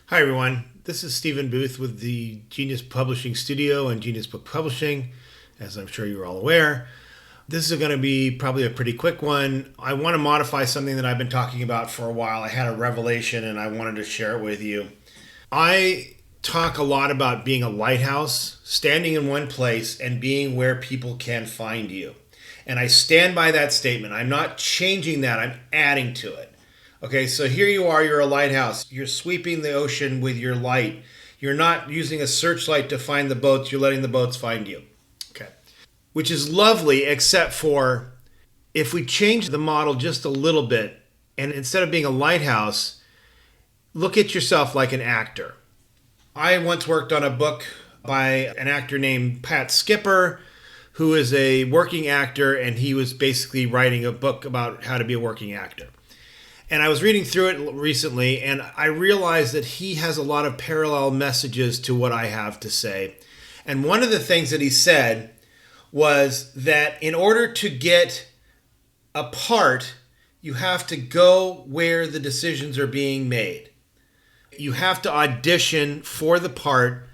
Hi everyone, this is Stephen Booth with the Genius Publishing Studio and Genius Book Publishing, as I'm sure you're all aware. This is going to be probably a pretty quick one. I want to modify something that I've been talking about for a while. I had a revelation and I wanted to share it with you. I talk a lot about being a lighthouse, standing in one place and being where people can find you. And I stand by that statement. I'm not changing that, I'm adding to it. Okay, so here you are, you're a lighthouse. You're sweeping the ocean with your light. You're not using a searchlight to find the boats, you're letting the boats find you. Okay. Which is lovely, except for if we change the model just a little bit, and instead of being a lighthouse, look at yourself like an actor. I once worked on a book by an actor named Pat Skipper, who is a working actor, and he was basically writing a book about how to be a working actor. And I was reading through it recently, and I realized that he has a lot of parallel messages to what I have to say. And one of the things that he said was that in order to get a part, you have to go where the decisions are being made. You have to audition for the part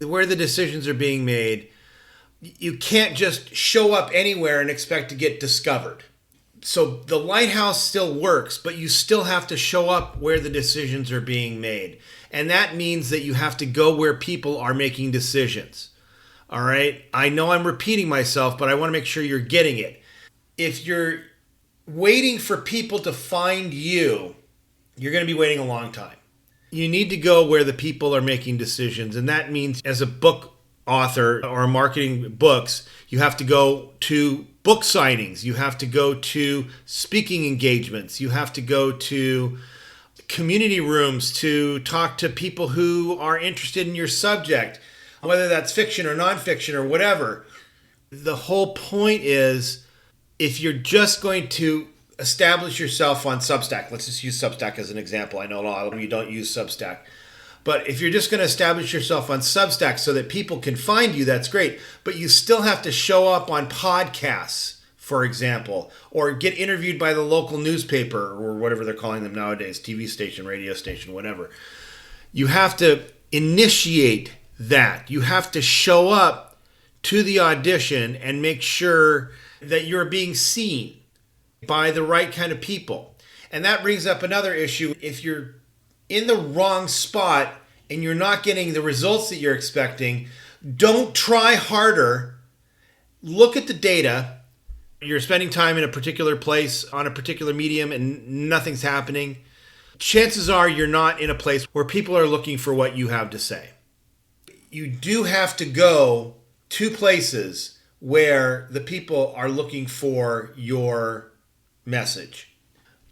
where the decisions are being made. You can't just show up anywhere and expect to get discovered. So the lighthouse still works, but you still have to show up where the decisions are being made. And that means that you have to go where people are making decisions. All right? I know I'm repeating myself, but I want to make sure you're getting it. If you're waiting for people to find you, you're going to be waiting a long time. You need to go where the people are making decisions. And that means as a book author or marketing books, you have to go to book signings, you have to go to speaking engagements, you have to go to community rooms to talk to people who are interested in your subject, whether that's fiction or nonfiction or whatever. The whole point is, if you're just going to establish yourself on Substack, let's just use Substack as an example. I know a lot of you don't use Substack. But if you're just going to establish yourself on Substack so that people can find you, that's great. But you still have to show up on podcasts, for example, or get interviewed by the local newspaper or whatever they're calling them nowadays, TV station, radio station, whatever. You have to initiate that. You have to show up to the audition and make sure that you're being seen by the right kind of people. And that brings up another issue. If you're in the wrong spot and you're not getting the results that you're expecting, don't try harder. Look at the data. You're spending time in a particular place on a particular medium and nothing's happening. Chances are you're not in a place where people are looking for what you have to say. You do have to go to places where the people are looking for your message.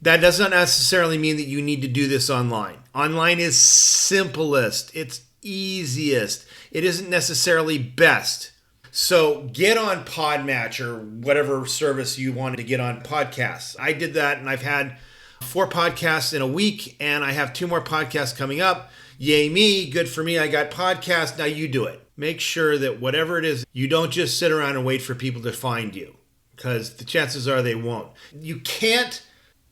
That doesn't necessarily mean that you need to do this online. Online is simplest. It's easiest. It isn't necessarily best. So get on Podmatch or whatever service you wanted to get on podcasts. I did that, and I've had 4 podcasts in a week, and I have 2 more podcasts coming up. Yay me, good for me. I got podcasts. Now you do it. Make sure that whatever it is, you don't just sit around and wait for people to find you, because the chances are they won't. You can't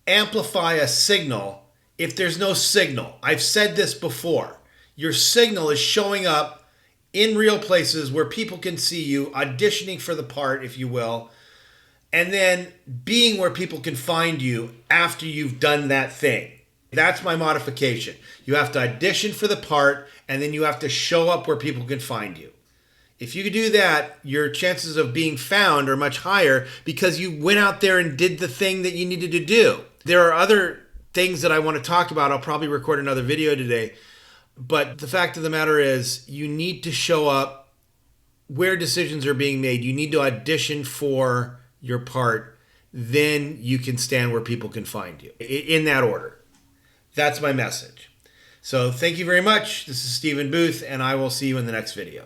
amplify a signal if there's no signal. I've said this before. Your signal is showing up in real places where people can see you, auditioning for the part, if you will, and then being where people can find you after you've done that thing. That's my modification. You have to audition for the part, and then you have to show up where people can find you. If you do that, your chances of being found are much higher because you went out there and did the thing that you needed to do. There are other things that I want to talk about. I'll probably record another video today. But the fact of the matter is, you need to show up where decisions are being made. You need to audition for your part. Then you can stand where people can find you. In that order. That's my message. So thank you very much. This is Stephen Booth, and I will see you in the next video.